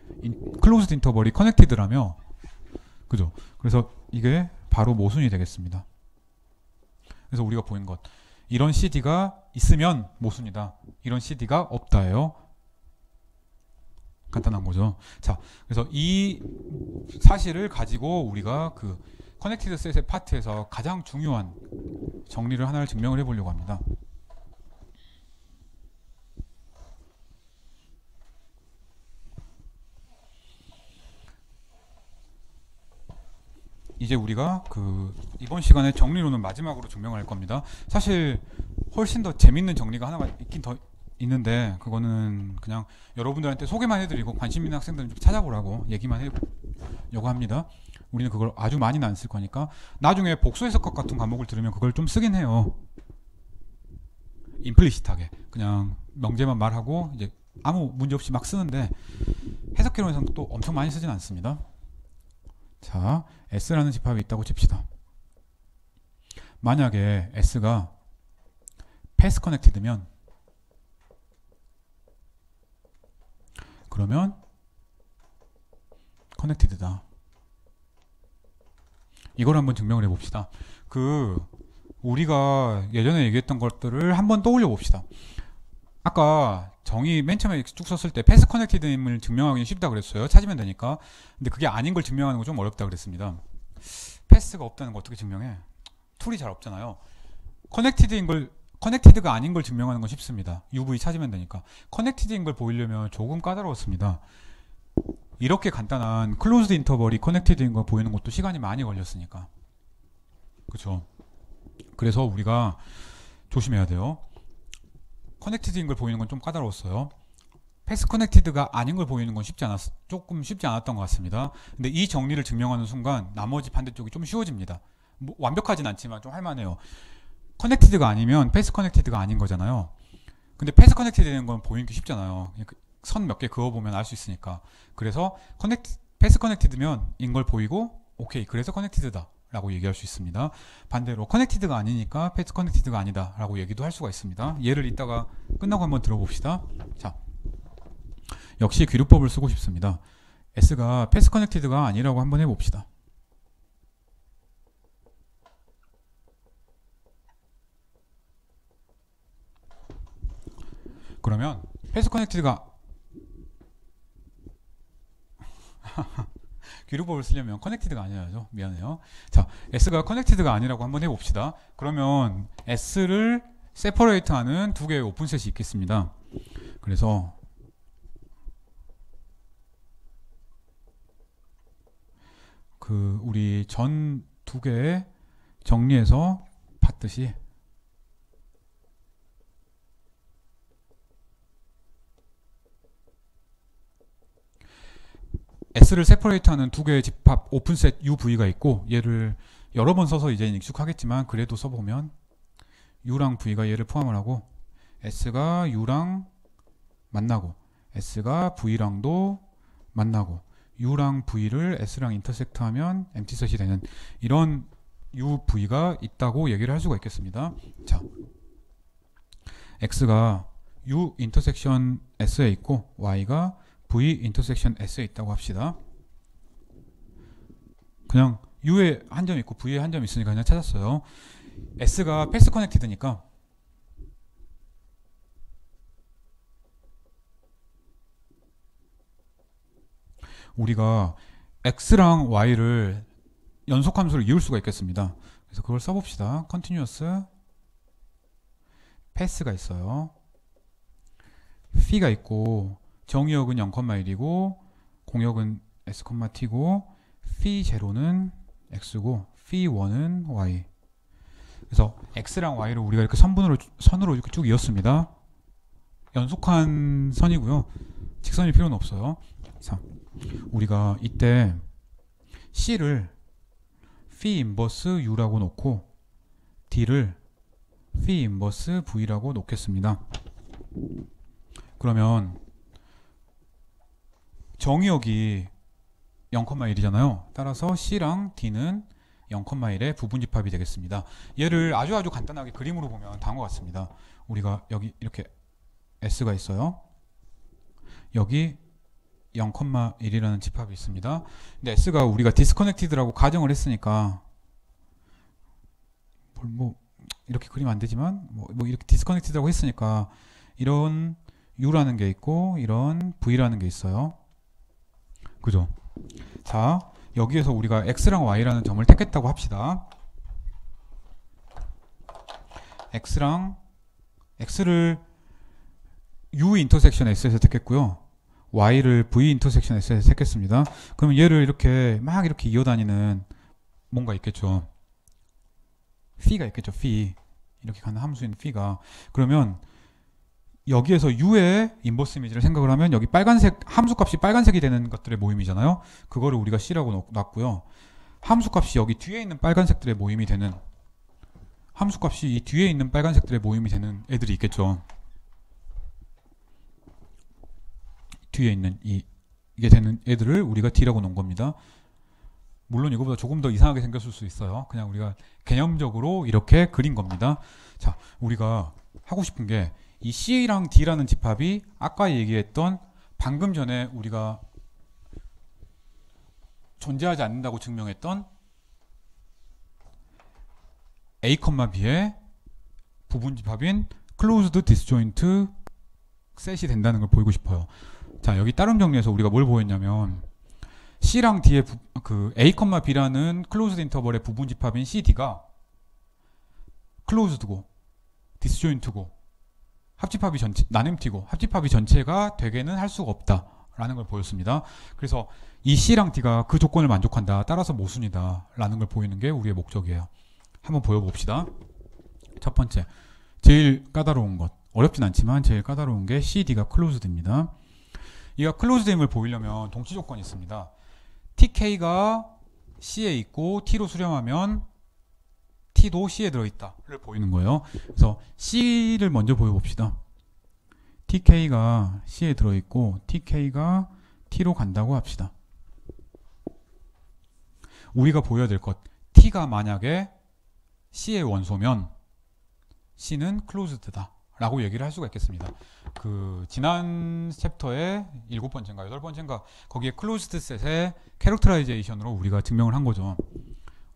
클로즈드 인터벌이 커넥티드라며, 그죠? 그래서 이게 바로 모순이 되겠습니다. 그래서 우리가 보인 것, 이런 CD가 있으면 모순이다, 이런 CD가 없다예요. 간단한 거죠. 자, 그래서 이 사실을 가지고 우리가 그 커넥티드 셋의 파트에서 가장 중요한 정리를 하나를 증명을 해보려고 합니다. 이제 우리가 이번 시간에 정리로는 마지막으로 증명을 할 겁니다. 사실 훨씬 더 재밌는 정리가 하나가 있긴 더 있는데 그거는 그냥 여러분들한테 소개만 해드리고 관심 있는 학생들은 좀 찾아보라고 얘기만 해보려고 합니다. 우리는 그걸 아주 많이는 안 쓸 거니까 나중에 복수 해석학 같은 과목을 들으면 그걸 좀 쓰긴 해요. 임플리시트하게 그냥 명제만 말하고 이제 아무 문제 없이 막 쓰는데 해석개론에서는 또 엄청 많이 쓰진 않습니다. 자, S라는 집합이 있다고 칩시다. 만약에 S가 패스 커넥티드면 그러면 커넥티드다. 이걸 한번 증명을 해봅시다. 우리가 예전에 얘기했던 것들을 한번 떠올려 봅시다. 아까 정의 맨 처음에 쭉 썼을 때 패스 커넥티드임을 증명하기는 쉽다 그랬어요. 찾으면 되니까. 근데 그게 아닌 걸 증명하는 거 좀 어렵다 그랬습니다. 패스가 없다는 거 어떻게 증명해? 툴이 잘 없잖아요. 커넥티드가 아닌 걸 증명하는 건 쉽습니다. UV 찾으면 되니까. 커넥티드인 걸 보이려면 조금 까다로웠습니다. 이렇게 간단한 클로즈드 인터벌이 커넥티드인 거 보이는 것도 시간이 많이 걸렸으니까. 그쵸? 그래서 우리가 조심해야 돼요. 커넥티드인 걸 보이는 건 좀 까다로웠어요. 패스 커넥티드가 아닌 걸 보이는 건 조금 쉽지 않았던 것 같습니다. 근데 이 정리를 증명하는 순간 나머지 반대쪽이 좀 쉬워집니다. 뭐 완벽하진 않지만 좀 할만해요. 커넥티드가 아니면 패스 커넥티드가 아닌 거잖아요. 근데 패스 커넥티드 되는 건 보이는 게 쉽잖아요. 선 몇 개 그어보면 알 수 있으니까. 그래서 패스 커넥티드면 인 걸 보이고 오케이 그래서 커넥티드다 라고 얘기할 수 있습니다. 반대로 커넥티드가 아니니까 패스 커넥티드가 아니다 라고 얘기도 할 수가 있습니다. 예를 이따가 끝나고 한번 들어봅시다. 자, 역시 귀류법을 쓰고 싶습니다. S가 패스 커넥티드가 아니라고 한번 해봅시다. 그러면 패스 커넥티드가 귀류법을 쓰려면 커넥티드가 아니라죠. 미안해요. 자, S가 커넥티드가 아니라고 한번 해봅시다. 그러면 S를 세퍼레이트하는 두 개의 오픈셋이 있겠습니다. 그래서 우리 전 두 개 정리해서 봤듯이 S를 세퍼레이트하는 두 개의 집합 오픈셋 UV가 있고 얘를 여러 번 써서 이제 익숙하겠지만 그래도 써보면 U랑 V가 얘를 포함을 하고 S가 U랑 만나고 S가 V랑도 만나고 U랑 V를 S랑 인터섹트하면 엠티셋이 되는 이런 UV가 있다고 얘기를 할 수가 있겠습니다. 자, X가 U 인터섹션 S에 있고 Y가 V 인터섹션 S에 있다고 합시다. 그냥 U에 한 점 있고 V에 한 점 있으니까 그냥 찾았어요. S가 패스 커넥티드니까 우리가 X랑 Y를 연속함수로 이을 수가 있겠습니다. 그래서 그걸 써봅시다. continuous 패스가 있어요. p가 있고 정의역은 0,1이고 공역은 S,T고 phi0는 X고 phi1은 Y. 그래서 X랑 Y를 우리가 이렇게 선으로 이렇게 쭉 이었습니다. 연속한 선이고요. 직선일 필요는 없어요. 자, 우리가 이때 C를 phi 인버스 U라고 놓고 D를 phi 인버스 V라고 놓겠습니다. 그러면 정의역이 0,1이잖아요. 따라서 C랑 D는 0,1의 부분집합이 되겠습니다. 얘를 아주 간단하게 그림으로 보면 다음과 같습니다. 우리가 여기 이렇게 S가 있어요. 여기 0,1이라는 집합이 있습니다. 근데 S가 우리가 디스커넥티드라고 가정을 했으니까 뭐 이렇게 그리면 안 되지만 뭐 이렇게 디스커넥티드라고 했으니까 이런 U라는 게 있고 이런 V라는 게 있어요. 그죠? 자, 여기에서 우리가 X랑 Y라는 점을 택했다고 합시다. X를 U 인터섹션 S에서 택했고요. Y를 V 인터섹션 S에서 택했습니다. 그러면 얘를 이렇게 이어다니는 뭔가 있겠죠. phi가 있겠죠. phi. 이렇게 가는 함수인 phi가. 그러면 여기에서 U의 인버스 이미지를 생각을 하면 여기 빨간색 함수값이 빨간색이 되는 것들의 모임이잖아요. 그거를 우리가 C라고 놨고요. 함수값이 여기 뒤에 있는 빨간색들의 모임이 되는 함수값이 이 뒤에 있는 빨간색들의 모임이 되는 애들이 있겠죠. 뒤에 있는 이게 되는 애들을 우리가 D라고 놓은 겁니다. 물론 이거보다 조금 더 이상하게 생겼을 수 있어요. 그냥 우리가 개념적으로 이렇게 그린 겁니다. 자, 우리가 하고 싶은 게 이 C랑 D라는 집합이 아까 얘기했던 방금 전에 우리가 존재하지 않는다고 증명했던 A, B의 부분집합인 closed disjoint 셋이 된다는 걸 보이고 싶어요. 자, 여기 따름 정리해서 우리가 뭘 보였냐면 C랑 D의 A, B라는 closed 인터벌의 부분집합인 C, D가 closed고 disjoint고 합집합이 non-empty고 합집합이 전체가 되게는 할 수가 없다라는 걸 보였습니다. 그래서 이 C랑 D가 그 조건을 만족한다. 따라서 모순이다 라는 걸 보이는 게 우리의 목적이에요. 한번 보여봅시다. 첫 번째, 제일 까다로운 것, 어렵진 않지만 제일 까다로운 게 C, D가 클로즈드입니다. 이가 클로즈드임을 보이려면 동치 조건이 있습니다. TK가 C에 있고 T로 수렴하면 T도 C에 들어있다를 보이는 거예요. 그래서 C를 먼저 보여봅시다. TK가 C에 들어있고 TK가 T로 간다고 합시다. 우리가 보여야 될 것, T가 만약에 C의 원소면 C는 클로즈드다 라고 얘기를 할 수가 있겠습니다. 그 지난 챕터의 7번째인가 8번째인가 거기에 클로즈드 셋의 캐릭터라이제이션으로 우리가 증명을 한 거죠.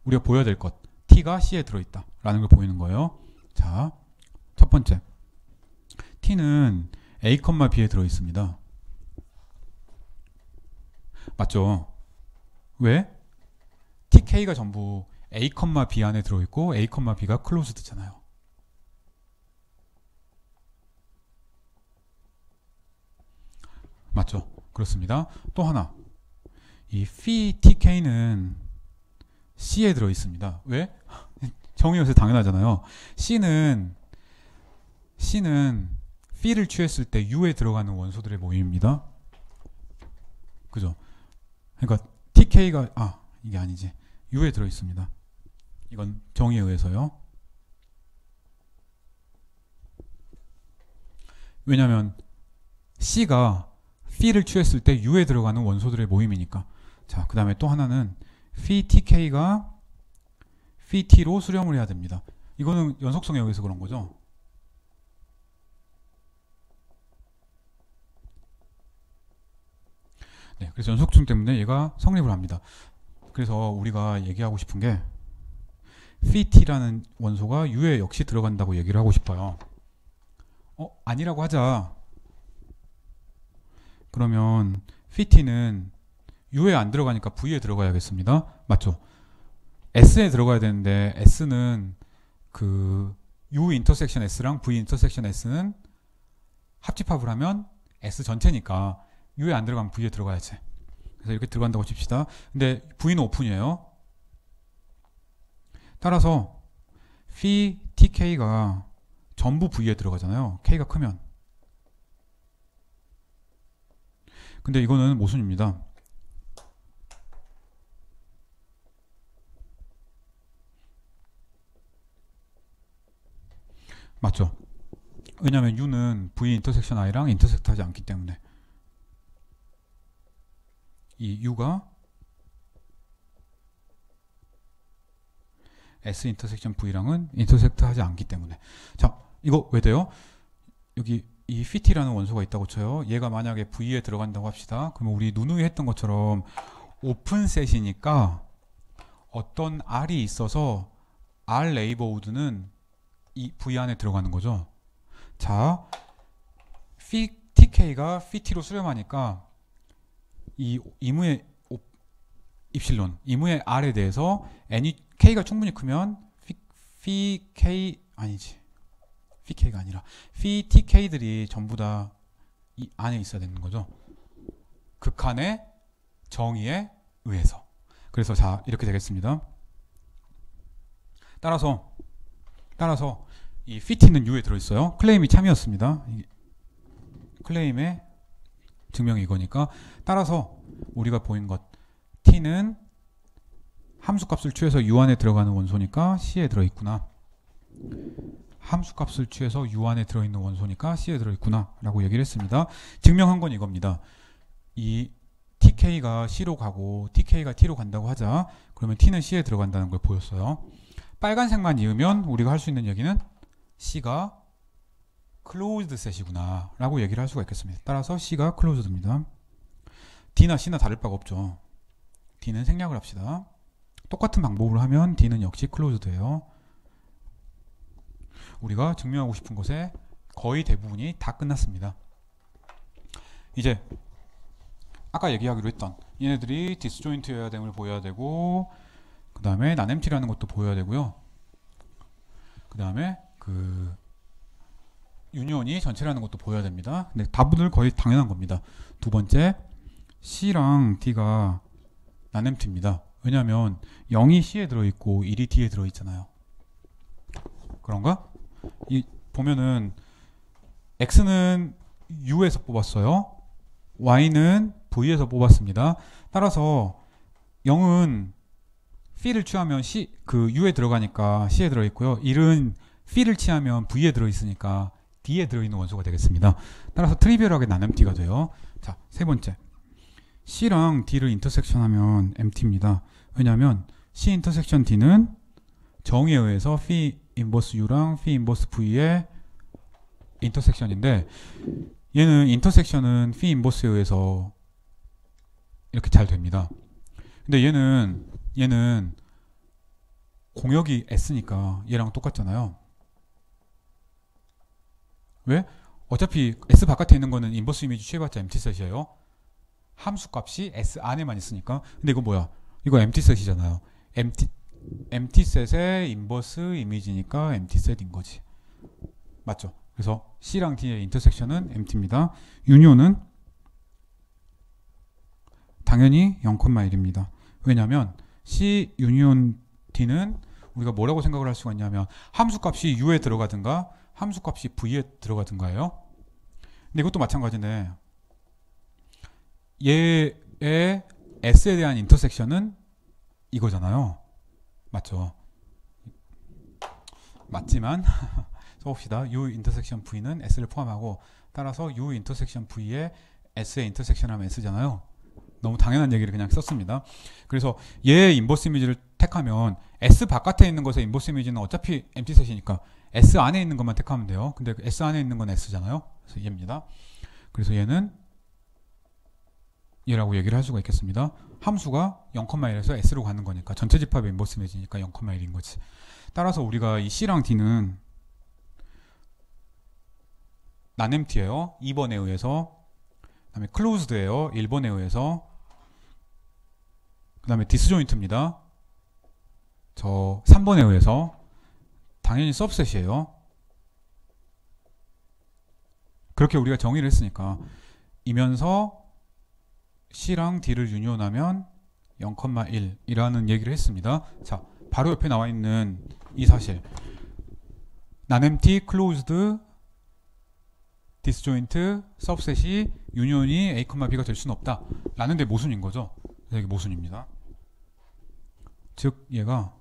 우리가 보여야 될 것, T가 C에 들어있다 라는 걸 보이는 거예요. 자, 첫 번째, T는 A, B에 들어있습니다. 맞죠? 왜? TK가 전부 A, B 안에 들어있고 A, B가 클로즈드잖아요. 맞죠? 그렇습니다. 또 하나, 이 phi TK는 C에 들어있습니다. 왜? 정의역에서 당연하잖아요. C는 phi를 취했을 때 U에 들어가는 원소들의 모임입니다. 그죠? 그러니까 TK가 이게 아니지. U에 들어있습니다. 이건 정의에 의해서요. 왜냐하면 C가 phi를 취했을 때 U에 들어가는 원소들의 모임이니까. 자, 그 다음에 또 하나는 phi TK가 phi T로 수렴을 해야 됩니다. 이거는 연속성에 의해서 그런 거죠. 네, 그래서 연속성 때문에 얘가 성립을 합니다. 그래서 우리가 얘기하고 싶은 게 phi T라는 원소가 U에 역시 들어간다고 얘기를 하고 싶어요. 아니라고 하자. 그러면 phi T는 U에 안 들어가니까 V에 들어가야겠습니다. 맞죠? S에 들어가야 되는데 S는 그 U 인터섹션 S랑 V 인터섹션 S는 합집합을 하면 S 전체니까 U에 안 들어가면 V에 들어가야지. 그래서 이렇게 들어간다고 칩시다. 근데 V는 오픈이에요. 따라서 phi TK가 전부 V에 들어가잖아요. K가 크면. 근데 이거는 모순입니다. 맞죠? 왜냐하면 U는 V 인터섹션 I랑 인터섹트하지 않기 때문에 이 U가 S 인터섹션 V랑은 인터섹트하지 않기 때문에. 자, 이거 왜 돼요? 여기 이 phi T라는 원소가 있다고 쳐요. 얘가 만약에 V에 들어간다고 합시다. 그러면 우리 누누이 했던 것처럼 오픈셋이니까 어떤 R이 있어서 R 레이버우드는 이 V 안에 들어가는 거죠. 자, phi TK가 phi T로 수렴하니까 이 이무의 입실론, 이무의 R에 대해서 K가 충분히 크면 phi K 아니지. phi K가 아니라 phi TK들이 전부 다 이 안에 있어야 되는 거죠. 극한의 정의에 의해서. 그래서 자, 이렇게 되겠습니다. 따라서 이 phi T는 U에 들어있어요. 클레임이 참이었습니다. 클레임의 증명이 이거니까. 따라서 우리가 보인 것, T는 함수값을 취해서 U 안에 들어가는 원소니까 C에 들어있구나. 함수값을 취해서 U 안에 들어있는 원소니까 C에 들어있구나 라고 얘기를 했습니다. 증명한 건 이겁니다. 이 TK가 C로 가고 TK가 T로 간다고 하자. 그러면 T는 C에 들어간다는 걸 보였어요. 빨간색만 이으면 우리가 할 수 있는 얘기는 C가 클로즈드 셋이구나 라고 얘기를 할 수가 있겠습니다. 따라서 C가 클로즈드입니다. D나 C나 다를 바가 없죠. D는 생략을 합시다. 똑같은 방법으로 하면 D는 역시 클로즈드예요. 우리가 증명하고 싶은 것의 거의 대부분이 다 끝났습니다. 이제 아까 얘기하기로 했던 얘네들이 디스조인트여야 됨을 보여야 되고, 그 다음에 난엠티라는 것도 보여야 되고요. 그 다음에 그 유니온이 전체라는 것도 보여야 됩니다. 근데 답은 거의 당연한 겁니다. 두 번째, C랑 D가 난엠티입니다. 왜냐하면 0이 C에 들어있고 1이 D에 들어있잖아요. 그런가? 이 보면은 x는 u에서 뽑았어요. y는 v에서 뽑았습니다. 따라서 0은 p를 취하면 c 그 u에 들어가니까 c에 들어 있고요. 1은 p를 취하면 v에 들어 있으니까 d에 들어 있는 원소가 되겠습니다. 따라서 트리비얼하게 난 empty가 돼요. 자, 세 번째. c랑 d를 인터섹션하면 empty입니다. 왜냐하면 c 인터섹션 d는 정의에 의해서 phi 인버스 u랑 phi 인버스 v의 인터섹션인데 얘는 인터섹션은 phi 인버스에 의해서 이렇게 잘 됩니다. 근데 얘는 공역이 s니까 얘랑 똑같잖아요. 왜? 어차피 s 바깥에 있는 거는 인버스 이미지 취해봤자 empty set이에요. 함수 값이 s 안에만 있으니까. 근데 이거 뭐야? 이거 empty set이잖아요. empty set의 인버스 이미지니까 empty set인 거지. 맞죠? 그래서 C랑 D의 인터섹션은 empty입니다. 유니온은 당연히 0,1입니다. 왜냐하면 C 유니온 D는 우리가 뭐라고 생각을 할 수가 있냐면 함수값이 U에 들어가든가 함수값이 V에 들어가든가예요. 근데 이것도 마찬가지네. 얘의 S에 대한 인터섹션은 이거잖아요. 맞죠? 맞지만 써봅시다. U 인터섹션 V는 S를 포함하고 따라서 U 인터섹션 V에 S의 인터섹션 하면 S잖아요. 너무 당연한 얘기를 그냥 썼습니다. 그래서 얘의 인버스 이미지를 택하면 S 바깥에 있는 것의 인버스 이미지는 어차피 empty set이니까 S 안에 있는 것만 택하면 돼요. 근데 S 안에 있는 건 S잖아요. 그래서 얘입니다. 그래서 얘는 얘라고 얘기를 할 수가 있겠습니다. 함수가 0,1에서 S로 가는 거니까 전체 집합의 인버스 이미지니까 0,1인 거지. 따라서 우리가 이 C랑 D는 non-empty예요. 2번에 의해서. 그 다음에 closed예요. 1번에 의해서. 그 다음에 disjoint입니다. 저 3번에 의해서. 당연히 subset이에요. 그렇게 우리가 정의를 했으니까 이면서 C랑 D를 유니온하면 0,1이라는 얘기를 했습니다. 자, 바로 옆에 나와 있는 이 사실 non-empty, closed, disjoint, subset이 유니온이 A, B가 될 수는 없다 라는 데 모순인 거죠. 그래서 이게 모순입니다. 즉 얘가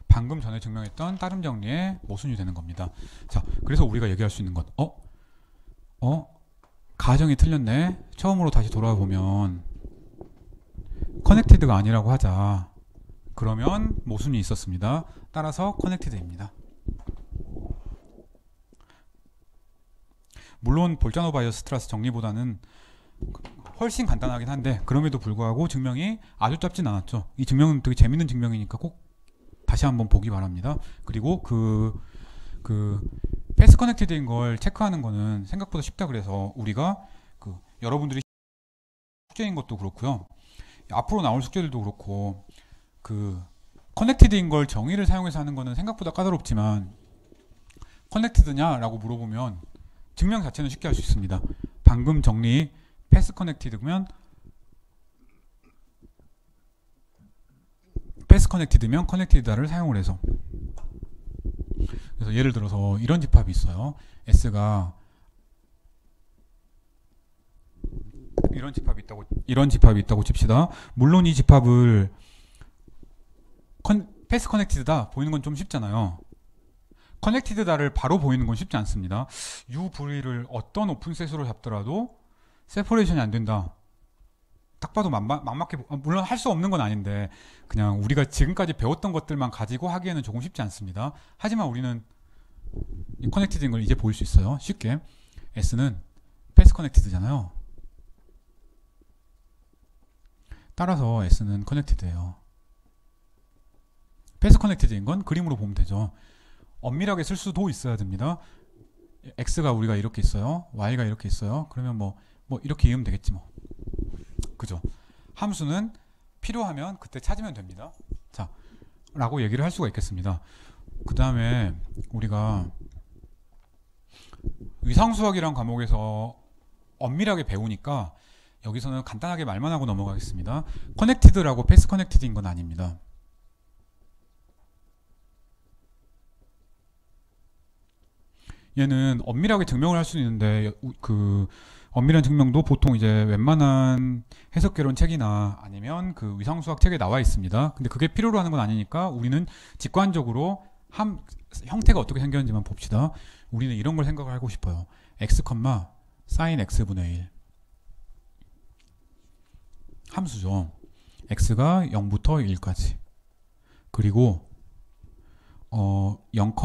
방금 전에 증명했던 따름 정리의 모순이 되는 겁니다. 자, 그래서 우리가 얘기할 수 있는 것, 가정이 틀렸네. 처음으로 다시 돌아와 보면 커넥티드가 아니라고 하자. 그러면 모순이 있었습니다. 따라서 커넥티드입니다. 물론 볼자노 바이어스 트라스 정리보다는 훨씬 간단하긴 한데 그럼에도 불구하고 증명이 아주 짧진 않았죠. 이 증명은 되게 재밌는 증명이니까 꼭 다시 한번 보기 바랍니다. 그리고 그 패스 커넥티드인 걸 체크하는 거는 생각보다 쉽다 그래서 우리가 여러분들이 숙제인 것도 그렇고요. 앞으로 나올 숙제들도 그렇고 커넥티드인 걸 정의를 사용해서 하는 거는 생각보다 까다롭지만 커넥티드냐라고 물어보면 증명 자체는 쉽게 할 수 있습니다. 방금 정리 패스 커넥티드면 패스 커넥티드면 커넥티드다를 사용을 해서 그래서 예를 들어서 이런 집합이 있어요. S가 이런 집합이 있다고 칩시다. 물론 이 집합을 패스 커넥티드다 보이는 건 좀 쉽잖아요. 커넥티드다를 바로 보이는 건 쉽지 않습니다. UV를 어떤 오픈셋으로 잡더라도 세퍼레이션이 안 된다. 딱 봐도 막막해, 물론 할 수 없는 건 아닌데 그냥 우리가 지금까지 배웠던 것들만 가지고 하기에는 조금 쉽지 않습니다. 하지만 우리는 이 커넥티드인 걸 이제 보일 수 있어요. 쉽게. S는 패스 커넥티드잖아요. 따라서 S는 커넥티드예요. 패스 커넥티드인 건 그림으로 보면 되죠. 엄밀하게 쓸 수도 있어야 됩니다. X가 우리가 이렇게 있어요. Y가 이렇게 있어요. 그러면 뭐 이렇게 이으면 되겠지 뭐. 그죠? 함수는 필요하면 그때 찾으면 됩니다. 자, 라고 얘기를 할 수가 있겠습니다. 그 다음에 우리가 위상수학이란 과목에서 엄밀하게 배우니까 여기서는 간단하게 말만 하고 넘어가겠습니다. 커넥티드라고 패스 커넥티드인 건 아닙니다. 얘는 엄밀하게 증명을 할 수는 있는데 그 엄밀한 증명도 보통 이제 웬만한 해석개론 책이나 아니면 그 위상수학 책에 나와 있습니다. 근데 그게 필요로 하는 건 아니니까 우리는 직관적으로 형태가 어떻게 생겼는지만 봅시다. 우리는 이런 걸 생각을 하고 싶어요. x, sin x분의 1 함수죠. x가 0부터 1까지 그리고 0,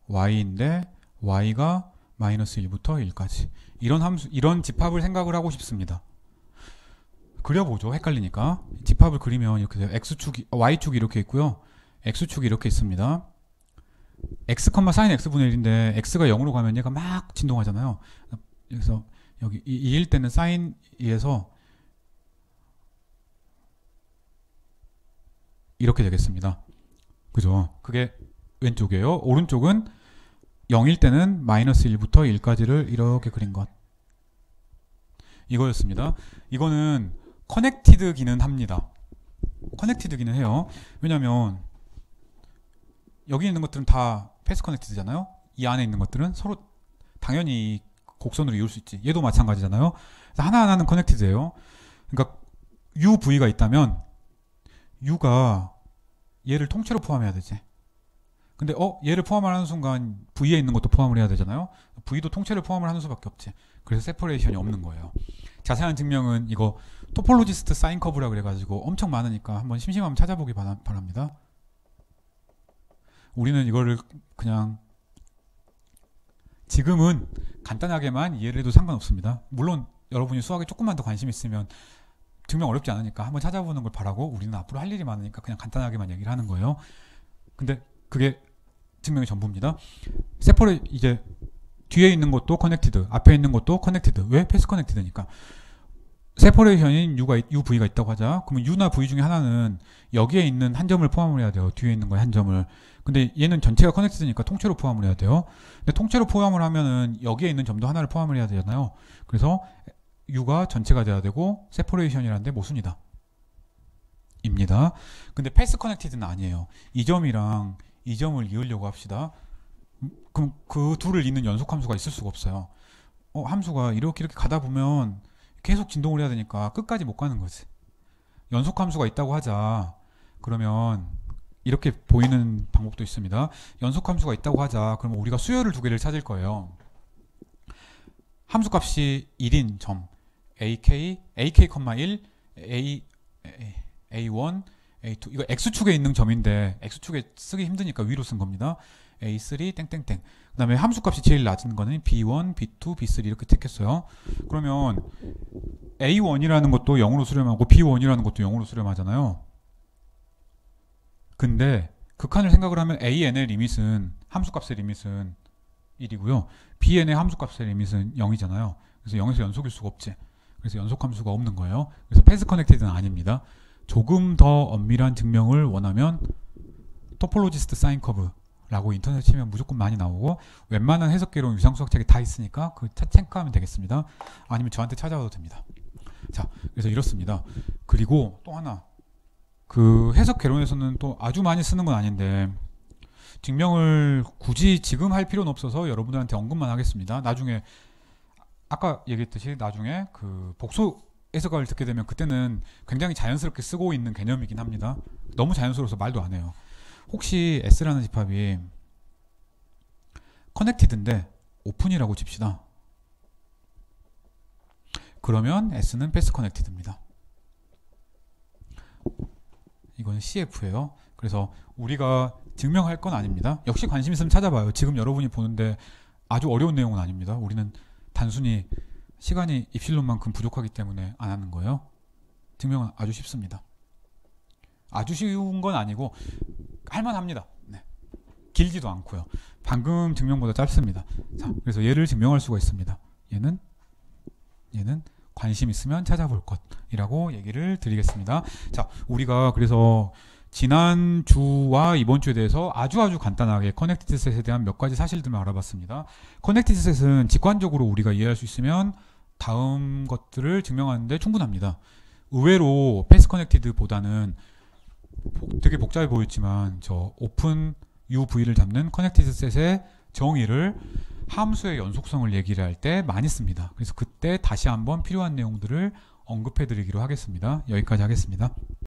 y인데 y가 마이너스 1부터 1까지 이런 함수, 이런 집합을 생각을 하고 싶습니다. 그려보죠. 헷갈리니까. 집합을 그리면 이렇게 돼요. x축이, y축이 이렇게 있고요. x축이 이렇게 있습니다. x, sin x분의 1인데 x가 0으로 가면 얘가 막 진동하잖아요. 그래서 여기 2일 때는 sin 2에서 이렇게 되겠습니다. 그죠? 그게 왼쪽이에요. 오른쪽은 0일 때는 마이너스 1부터 1까지를 이렇게 그린 것. 이거였습니다. 이거는 커넥티드기는 합니다. 커넥티드기는 해요. 왜냐면 여기 있는 것들은 다 패스 커넥티드잖아요. 이 안에 있는 것들은 서로 당연히 곡선으로 이을 수 있지. 얘도 마찬가지잖아요. 그래서 하나하나는 커넥티드예요. 그러니까 UV가 있다면 U가 얘를 통째로 포함해야 되지. 근데 얘를 포함하는 순간 V에 있는 것도 포함을 해야 되잖아요. V도 통째를 포함을 하는 수밖에 없지. 그래서 세퍼레이션이 없는 거예요. 자세한 증명은 이거 토폴로지스트 사인 커브라 그래가지고 엄청 많으니까 한번 심심하면 찾아보기 바랍니다. 우리는 이거를 그냥 지금은 간단하게만 이해를 해도 상관없습니다. 물론 여러분이 수학에 조금만 더 관심 있으면 증명 어렵지 않으니까 한번 찾아보는 걸 바라고 우리는 앞으로 할 일이 많으니까 그냥 간단하게만 얘기를 하는 거예요. 근데 그게 증명이 전부입니다. 세퍼레 이제 뒤에 있는 것도 커넥티드, 앞에 있는 것도 커넥티드. 왜? 패스 커넥티드니까. 세퍼레이션인 UV가 있다고 하자. 그러면 U나 V 중에 하나는 여기에 있는 한 점을 포함을 해야 돼요. 뒤에 있는 거에 한 점을. 근데 얘는 전체가 커넥티드니까 통째로 포함을 해야 돼요. 근데 통째로 포함을 하면은 여기에 있는 점도 하나를 포함을 해야 되잖아요. 그래서 U가 전체가 돼야 되고 세퍼레이션이라는 데 모순이다. 입니다. 근데 패스 커넥티드는 아니에요. 이 점이랑 이 점을 이으려고 합시다. 그럼 그 둘을 잇는 연속 함수가 있을 수가 없어요. 함수가 이렇게 가다 보면 계속 진동을 해야 되니까 끝까지 못 가는 거지. 연속 함수가 있다고 하자. 그러면 이렇게 보이는 방법도 있습니다. 연속 함수가 있다고 하자. 그러면 우리가 수열을 두 개를 찾을 거예요. 함수값이 1인 점 ak, 1, a1, a2 이거 x축에 있는 점인데 x축에 쓰기 힘드니까 위로 쓴 겁니다. a3 땡땡땡 그 다음에 함수값이 제일 낮은 거는 b1, b2, b3 이렇게 택했어요. 그러면 a1이라는 것도 0으로 수렴하고 b1이라는 것도 0으로 수렴하잖아요. 근데 극한을 생각을 하면 an의 리밋은 함수값의 리밋은 1이고요. bn의 함수값의 리밋은 0이잖아요. 그래서 0에서 연속일 수가 없지. 그래서 연속 함수가 없는 거예요. 그래서 패스 커넥티드는 아닙니다. 조금 더 엄밀한 증명을 원하면 토폴로지스트 사인 커브라고 인터넷 치면 무조건 많이 나오고 웬만한 해석개론 위상수학 책이 다 있으니까 그 체크하면 되겠습니다. 아니면 저한테 찾아와도 됩니다. 자, 그래서 이렇습니다. 그리고 또 하나 그 해석개론에서는 또 아주 많이 쓰는 건 아닌데 증명을 굳이 지금 할 필요는 없어서 여러분들한테 언급만 하겠습니다. 나중에 아까 얘기했듯이 나중에 그 복수 해석을 듣게 되면 그때는 굉장히 자연스럽게 쓰고 있는 개념이긴 합니다. 너무 자연스러워서 말도 안 해요. 혹시 S라는 집합이 커넥티드인데 오픈이라고 칩시다. 그러면 S는 패스 커넥티드입니다. 이건 CF예요. 그래서 우리가 증명할 건 아닙니다. 역시 관심 있으면 찾아봐요. 지금 여러분이 보는데 아주 어려운 내용은 아닙니다. 우리는 단순히 시간이 입실론만큼 부족하기 때문에 안 하는 거예요. 증명은 아주 쉽습니다. 아주 쉬운 건 아니고 할만합니다. 네. 길지도 않고요. 방금 증명보다 짧습니다. 자, 그래서 얘를 증명할 수가 있습니다. 얘는 관심 있으면 찾아볼 것이라고 얘기를 드리겠습니다. 자, 우리가 그래서 지난 주와 이번 주에 대해서 아주 간단하게 커넥티드 셋에 대한 몇 가지 사실들만 알아봤습니다. 커넥티드 셋은 직관적으로 우리가 이해할 수 있으면 다음 것들을 증명하는데 충분합니다. 의외로 패스 커넥티드보다는 되게 복잡해 보였지만 저 오픈 UV를 잡는 커넥티드 셋의 정의를 함수의 연속성을 얘기를 할 때 많이 씁니다. 그래서 그때 다시 한번 필요한 내용들을 언급해 드리기로 하겠습니다. 여기까지 하겠습니다.